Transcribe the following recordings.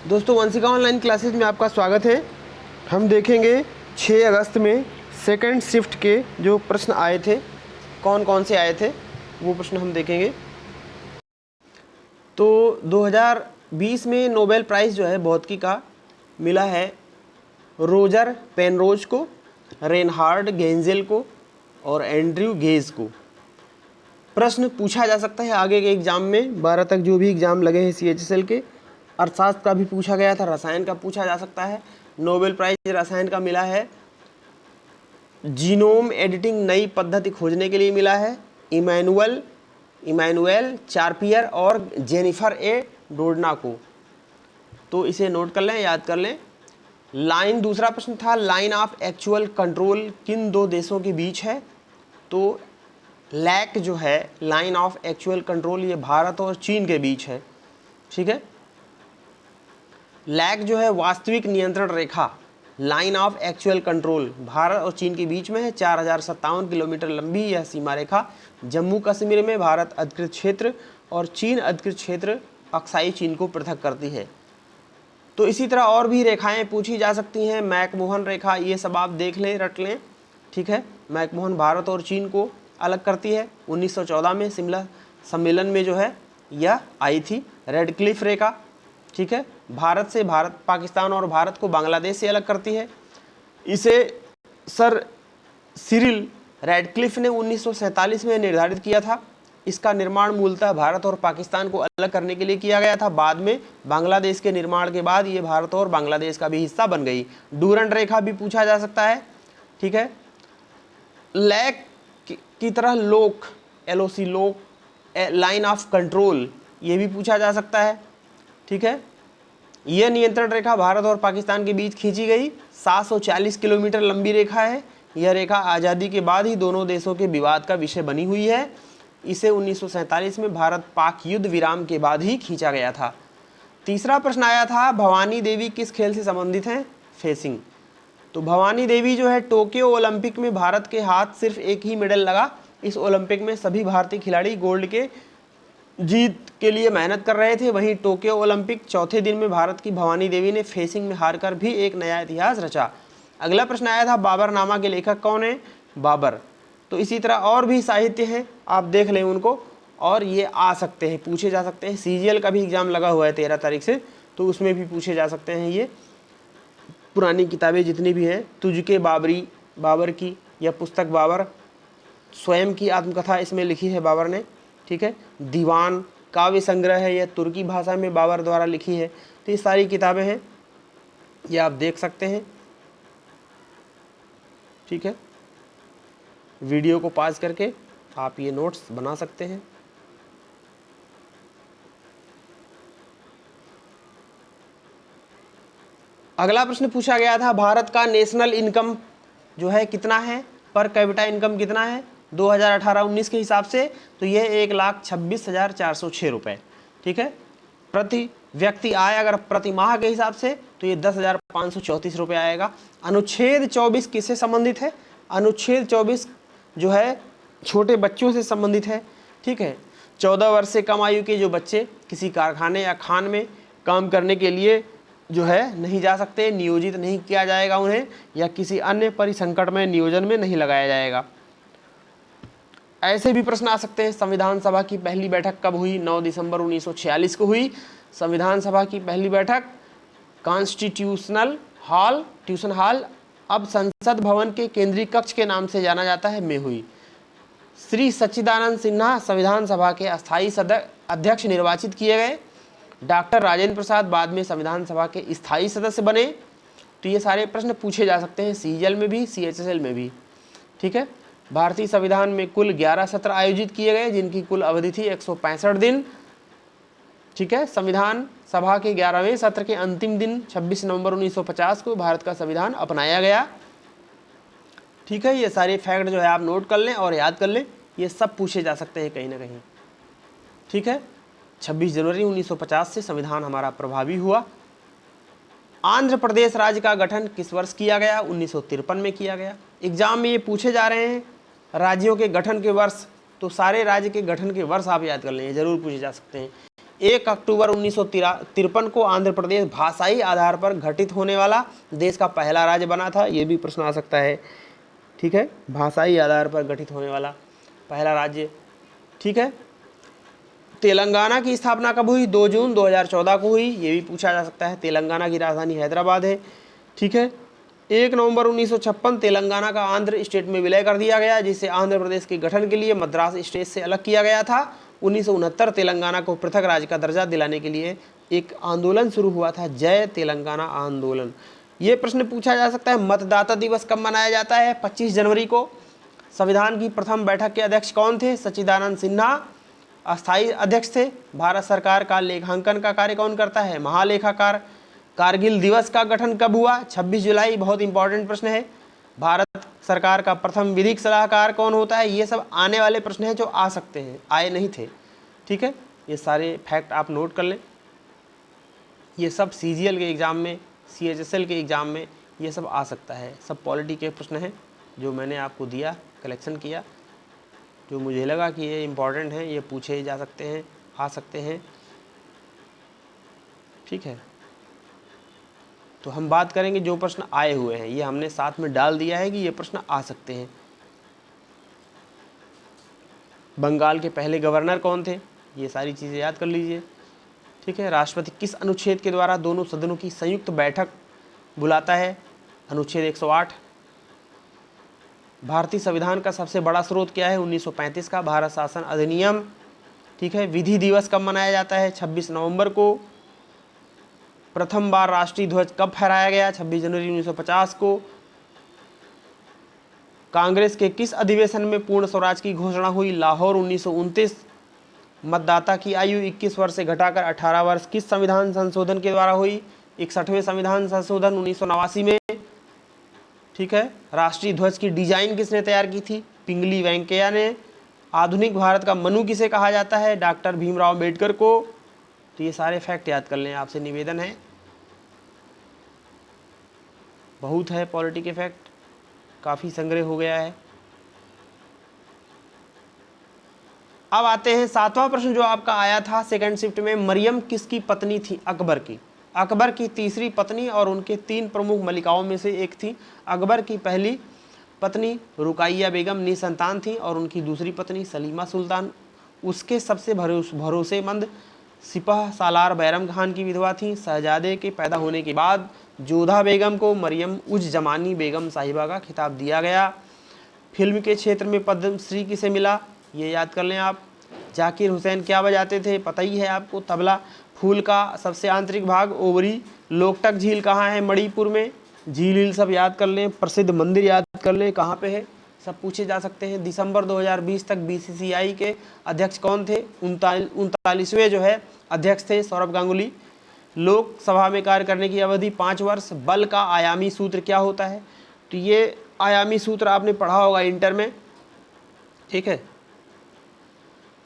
दोस्तों Vanshika online classes में आपका स्वागत है। हम देखेंगे 6 अगस्त में सेकंड शिफ्ट के जो प्रश्न आए थे, कौन कौन से आए थे वो प्रश्न हम देखेंगे। तो 2020 में नोबेल प्राइज़ जो है भौतिकी का मिला है रोजर पेनरोज को, रेनहार्ड गेंजेल को और एंड्रयू गेज को। प्रश्न पूछा जा सकता है आगे के एग्ज़ाम में, 12 तक जो भी एग्ज़ाम लगे हैं CHSL के। अर्थशास्त्र का भी पूछा गया था, रसायन का पूछा जा सकता है। नोबेल प्राइज रसायन का मिला है जीनोम एडिटिंग नई पद्धति खोजने के लिए मिला है इमैनुएल चार्पियर और जेनिफर ए डोडना को। तो इसे नोट कर लें, याद कर लें। लाइन, दूसरा प्रश्न था लाइन ऑफ एक्चुअल कंट्रोल किन दो देशों के बीच है। तो लैक जो है लाइन ऑफ एक्चुअल कंट्रोल ये भारत और चीन के बीच है, ठीक है। लैक जो है वास्तविक नियंत्रण रेखा, line of actual control Bharat और चीन के बीच में है। 4057 किलोमीटर लंबी यह सीमा रेखा जम्मू कश्मीर में भारत अधिकृत क्षेत्र और चीन अधिकृत क्षेत्र अक्साई चीन को पृथक करती है। तो इसी तरह और भी रेखाएं पूछी जा सकती हैं। मैकमोहन रेखा, ये सब आप देख लें, रट लें, ठीक है। मैकमोहन भारत और चीन को अलग करती है। 1914 में शिमला सम्मेलन में जो है यह आई थी। रेडक्लिफ रेखा, ठीक है, भारत से पाकिस्तान और भारत को बांग्लादेश से अलग करती है। इसे सर सिरिल रेडक्लिफ ने 1947 में निर्धारित किया था। इसका निर्माण मूलतः भारत और पाकिस्तान को अलग करने के लिए किया गया था। बाद में बांग्लादेश के निर्माण के बाद ये भारत और बांग्लादेश का भी हिस्सा बन गई। डूरंड रेखा भी पूछा जा सकता है, ठीक है। लैक की तरह लोक, LOC लोक, लाइन ऑफ कंट्रोल, ये भी पूछा जा सकता है, ठीक है। यह नियंत्रण रेखा भारत और पाकिस्तान के बीच खींची गई 740 किलोमीटर लंबी रेखा है। यह रेखा आज़ादी के बाद ही दोनों देशों के विवाद का विषय बनी हुई है। इसे 1947 में भारत पाक युद्ध विराम के बाद ही खींचा गया था। तीसरा प्रश्न आया था भवानी देवी किस खेल से संबंधित हैं। फेसिंग। तो भवानी देवी जो है टोक्यो ओलंपिक में भारत के हाथ सिर्फ एक ही मेडल लगा। इस ओलंपिक में सभी भारतीय खिलाड़ी गोल्ड के जीत के लिए मेहनत कर रहे थे। वहीं टोक्यो ओलंपिक चौथे दिन में भारत की भवानी देवी ने फेसिंग में हारकर भी एक नया इतिहास रचा। अगला प्रश्न आया था बाबरनामा के लेखक कौन है। बाबर। तो इसी तरह और भी साहित्य हैं, आप देख लें उनको, और ये आ सकते हैं, पूछे जा सकते हैं। CGL का भी एग्जाम लगा हुआ है 13 तारीख से, तो उसमें भी पूछे जा सकते हैं। ये पुरानी किताबें जितनी भी हैं, तुझके बाबर की यह पुस्तक बाबर स्वयं की आत्मकथा इसमें लिखी है बाबर ने, ठीक है। दीवान काव्य संग्रह है, यह तुर्की भाषा में बाबर द्वारा लिखी है। तो ये सारी किताबें हैं, ये आप देख सकते हैं, ठीक है। वीडियो को पॉज करके आप ये नोट्स बना सकते हैं। अगला प्रश्न पूछा गया था भारत का नेशनल इनकम जो है कितना है, पर कैपिटा इनकम कितना है 2018-19 के हिसाब से। तो यह 1,26,406 रुपये, ठीक है। प्रति व्यक्ति आय अगर प्रति माह के हिसाब से तो ये 10,534 रुपये आएगा। अनुच्छेद 24 किससे संबंधित है। अनुच्छेद 24 जो है छोटे बच्चों से संबंधित है, ठीक है। 14 वर्ष से कम आयु के जो बच्चे किसी कारखाने या खान में काम करने के लिए जो है नहीं जा सकते, नियोजित नहीं किया जाएगा उन्हें, या किसी अन्य परिसंकट में नियोजन में नहीं लगाया जाएगा। ऐसे भी प्रश्न आ सकते हैं संविधान सभा की पहली बैठक कब हुई। 9 दिसंबर 1946 को हुई संविधान सभा की पहली बैठक। कॉन्स्टिट्यूशनल हॉल, ट्यूशन हॉल, अब संसद भवन के केंद्रीय कक्ष के नाम से जाना जाता है, में हुई। श्री सच्चिदानंद सिन्हा संविधान सभा के अस्थायी अध्यक्ष निर्वाचित किए गए। डॉक्टर राजेंद्र प्रसाद बाद में संविधान सभा के स्थायी सदस्य बने। तो ये सारे प्रश्न पूछे जा सकते हैं CGL में भी, CHSL में भी, ठीक है। भारतीय संविधान में कुल 11 सत्र आयोजित किए गए, जिनकी कुल अवधि थी 165 दिन, ठीक है। संविधान सभा के 11वें सत्र के अंतिम दिन 26 नवंबर 1950 को भारत का संविधान अपनाया गया, ठीक है। ये सारे फैक्ट जो है आप नोट कर लें और याद कर लें, ये सब पूछे जा सकते हैं कहीं ना कहीं, ठीक है। 26 जनवरी 1950 से संविधान हमारा प्रभावी हुआ। आंध्र प्रदेश राज्य का गठन किस वर्ष किया गया। 1953 में किया गया। एग्जाम में ये पूछे जा रहे हैं राज्यों के गठन के वर्ष, तो सारे राज्य के गठन के वर्ष आप याद कर लें, जरूर पूछे जा सकते हैं। 1 अक्टूबर 1953 को आंध्र प्रदेश भाषाई आधार पर गठित होने वाला देश का पहला राज्य बना था। ये भी प्रश्न आ सकता है, ठीक है, भाषाई आधार पर गठित होने वाला पहला राज्य, ठीक है। तेलंगाना की स्थापना कब हुई? 2 जून 2014 को हुई। ये भी पूछा जा सकता है। तेलंगाना की राजधानी हैदराबाद है, ठीक है। 1 नवंबर 1956 तेलंगाना का आंध्र स्टेट में विलय कर दिया गया, जिसे आंध्र प्रदेश के गठन के लिए मद्रास स्टेट से अलग किया गया था। 1969 तेलंगाना को पृथक राज्य का दर्जा दिलाने के लिए एक आंदोलन शुरू हुआ था, जय तेलंगाना आंदोलन। ये प्रश्न पूछा जा सकता है, मतदाता दिवस कब मनाया जाता है? 25 जनवरी को। संविधान की प्रथम बैठक के अध्यक्ष कौन थे? सच्चिदानंद सिन्हा अस्थायी अध्यक्ष थे। भारत सरकार का लेखांकन का कार्य कौन करता है? महालेखाकार। कारगिल दिवस का गठन कब हुआ? 26 जुलाई। बहुत इंपॉर्टेंट प्रश्न है। भारत सरकार का प्रथम विधिक सलाहकार कौन होता है? ये सब आने वाले प्रश्न हैं जो आ सकते हैं, आए नहीं थे, ठीक है। ये सारे फैक्ट आप नोट कर लें। ये सब CGL के एग्ज़ाम में, CHSL के एग्ज़ाम में ये सब आ सकता है। सब पॉलिटी के प्रश्न हैं जो मैंने आपको दिया, कलेक्शन किया, जो मुझे लगा कि ये इम्पॉर्टेंट हैं, ये पूछे जा सकते हैं, आ सकते हैं, ठीक है। तो हम बात करेंगे जो प्रश्न आए हुए हैं, ये हमने साथ में डाल दिया है कि ये प्रश्न आ सकते हैं। बंगाल के पहले गवर्नर कौन थे? ये सारी चीज़ें याद कर लीजिए, ठीक है। राष्ट्रपति किस अनुच्छेद के द्वारा दोनों सदनों की संयुक्त बैठक बुलाता है? अनुच्छेद 108। भारतीय संविधान का सबसे बड़ा स्रोत क्या है? 1935 का भारत शासन अधिनियम, ठीक है। विधि दिवस कब मनाया जाता है? 26 नवंबर को। प्रथम बार राष्ट्रीय ध्वज कब फहराया गया? 26 जनवरी 1950 को। कांग्रेस के किस अधिवेशन में पूर्ण स्वराज की घोषणा हुई? लाहौर 1929। मतदाता की आयु 21 वर्ष से घटाकर 18 वर्ष किस संविधान संशोधन के द्वारा हुई? 61वें संविधान संशोधन 1989 में, ठीक है। राष्ट्रीय ध्वज की डिजाइन किसने तैयार की थी? पिंगली वेंकैया ने। आधुनिक भारत का मनु किसे कहा जाता है? डॉक्टर भीमराव अम्बेडकर को। तो ये सारे फैक्ट याद कर लें, आपसे निवेदन है। बहुत है पॉलिटी के फैक्ट, काफ़ी संग्रह हो गया है। अब आते हैं 7वां प्रश्न जो आपका आया था सेकंड शिफ्ट में। मरियम किसकी पत्नी थी? अकबर की। अकबर की तीसरी पत्नी और उनके 3 प्रमुख मलिकाओं में से एक थी। अकबर की पहली पत्नी रुकैया बेगम निसंतान थी और उनकी दूसरी पत्नी सलीमा सुल्तान उसके सबसे भरोसेमंद सिपह सालार बैरम खान की विधवा थी। शहजादे के पैदा होने के बाद जोधा बेगम को मरियम उज जमानी बेगम साहिबा का खिताब दिया गया। फिल्म के क्षेत्र में पद्मश्री किसे मिला? ये याद कर लें आप। जाकिर हुसैन क्या बजाते थे? पता ही है आपको, तबला। फूल का सबसे आंतरिक भाग ओवरी। लोकटक झील कहाँ है? मणिपुर में। झील सब याद कर लें। प्रसिद्ध मंदिर याद कर लें, कहाँ पे है, सब पूछे जा सकते हैं। दिसंबर 2020 तक BCCI के अध्यक्ष कौन थे? 39वें जो है अध्यक्ष थे सौरभ गांगुली। लोकसभा में कार्य करने की अवधि 5 वर्ष। बल का आयामी सूत्र क्या होता है? तो ये आयामी सूत्र आपने पढ़ा होगा इंटर में, ठीक है।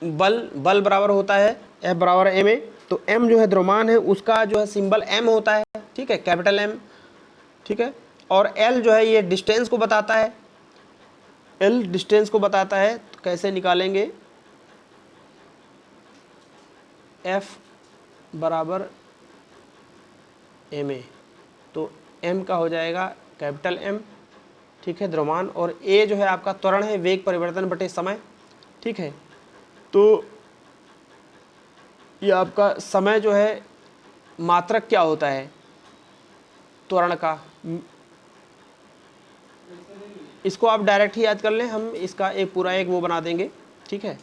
बल बराबर होता है F बराबर ma। तो m जो है द्रव्यमान है, उसका जो है सिंबल m होता है, ठीक है, कैपिटल M, ठीक है। और l जो है ये डिस्टेंस को बताता है, l डिस्टेंस को बताता है। तो कैसे निकालेंगे? F बराबर ma, तो m का हो जाएगा कैपिटल M, ठीक है, द्रव्यमान। और a जो है आपका त्वरण है, वेग परिवर्तन बटे समय, ठीक है। तो ये आपका समय जो है मात्रक क्या होता है त्वरण का, इसको आप डायरेक्ट ही याद कर लें, हम इसका एक पूरा एक वो बना देंगे, ठीक है।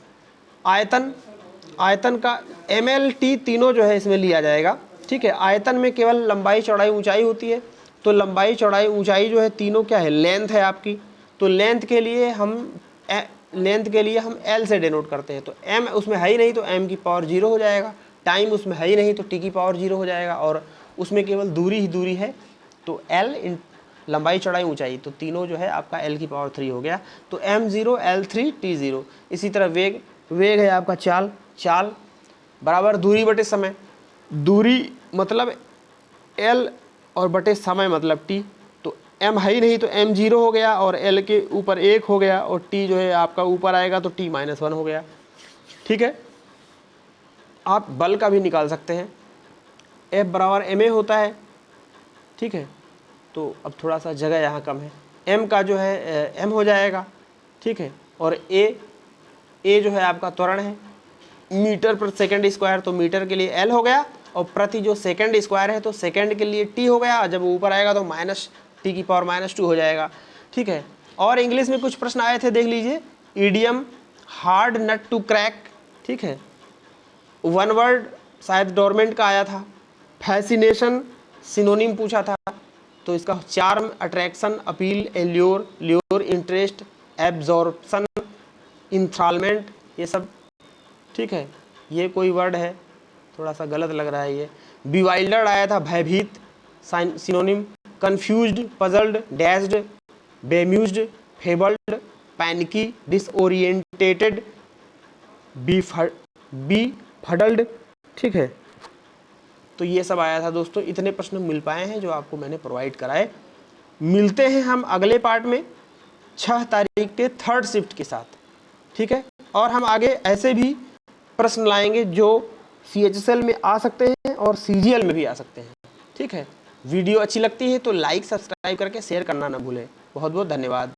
आयतन का ml t तीनों जो है इसमें लिया जाएगा, ठीक है। आयतन में केवल लंबाई चौड़ाई ऊंचाई होती है, तो लंबाई चौड़ाई ऊंचाई जो है तीनों क्या है? लेंथ है आपकी। तो लेंथ के लिए हम L से डिनोट करते हैं। तो m उसमें है ही नहीं तो m की पावर 0 हो जाएगा। टाइम उसमें है ही नहीं तो t की पावर 0 हो जाएगा। और उसमें केवल दूरी ही दूरी है, तो L लंबाई चौड़ाई ऊंचाई, तो तीनों जो है आपका L की पावर 3 हो गया। तो m0 L3 t0। इसी तरह वेग है आपका चाल बराबर दूरी बटे समय। दूरी मतलब L और बटे समय मतलब t। तो m है ही नहीं तो m0 हो गया और L के ऊपर 1 हो गया और t जो है आपका ऊपर आएगा तो t-1 हो गया, ठीक है। आप बल का भी निकाल सकते हैं। F बराबर ma होता है, ठीक है। तो अब थोड़ा सा जगह यहाँ कम है, m का जो है m हो जाएगा, ठीक है। और a जो है आपका त्वरण है, मीटर पर सेकंड स्क्वायर, तो मीटर के लिए l हो गया, और प्रति जो सेकंड स्क्वायर है तो सेकंड के लिए t हो गया। जब ऊपर आएगा तो -t⁻⁻2 हो जाएगा, ठीक है। और इंग्लिश में कुछ प्रश्न आए थे, देख लीजिए। Idiom hard nut to crack, ठीक है। वन वर्ड शायद डोरमेंट का आया था। फैसिनेशन सिनोनिम पूछा था, तो इसका charm, attraction, appeal, allure, lure, interest, absorption, enthralment, ये सब, ठीक है। ये कोई वर्ड है, थोड़ा सा गलत लग रहा है ये। बिवाइल्डर्ड आया था, भयभीत synonym. Confused, puzzled, dazed, bemused, baffled, panicky, disorientated, befuddled, ठीक है। तो ये सब आया था दोस्तों। इतने प्रश्न मिल पाए हैं जो आपको मैंने प्रोवाइड कराए। मिलते हैं हम अगले पार्ट में 6 तारीख के थर्ड शिफ्ट के साथ, ठीक है। और हम आगे ऐसे भी प्रश्न लाएंगे जो CHSL में आ सकते हैं और CGL में भी आ सकते हैं, ठीक है। वीडियो अच्छी लगती है तो लाइक, सब्सक्राइब करके शेयर करना ना भूलें। बहुत बहुत धन्यवाद।